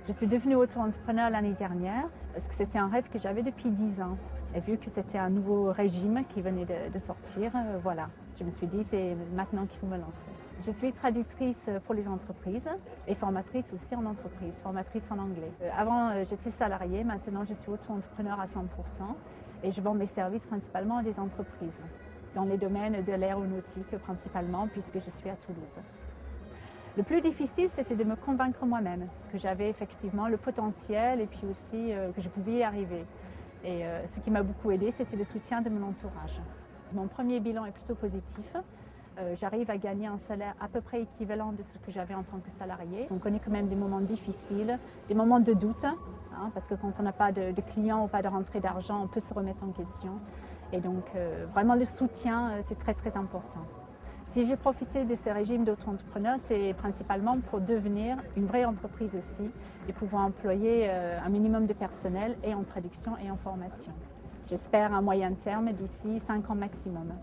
Je suis devenue auto-entrepreneur l'année dernière parce que c'était un rêve que j'avais depuis 10 ans. Et vu que c'était un nouveau régime qui venait de sortir, voilà, je me suis dit c'est maintenant qu'il faut me lancer. Je suis traductrice pour les entreprises et formatrice aussi en entreprise, formatrice en anglais. Avant j'étais salariée, maintenant je suis auto-entrepreneur à 100% et je vends mes services principalement à des entreprises, dans les domaines de l'aéronautique principalement puisque je suis à Toulouse. Le plus difficile, c'était de me convaincre moi-même que j'avais effectivement le potentiel et puis aussi que je pouvais y arriver. Et ce qui m'a beaucoup aidé, c'était le soutien de mon entourage. Mon premier bilan est plutôt positif. J'arrive à gagner un salaire à peu près équivalent de ce que j'avais en tant que salarié. On connaît quand même des moments difficiles, des moments de doute, parce que quand on n'a pas de clients ou pas de rentrée d'argent, on peut se remettre en question. Et donc vraiment le soutien, c'est très très important. Si j'ai profité de ce régime d'auto-entrepreneur, c'est principalement pour devenir une vraie entreprise aussi et pouvoir employer un minimum de personnel et en traduction et en formation. J'espère à moyen terme d'ici 5 ans maximum.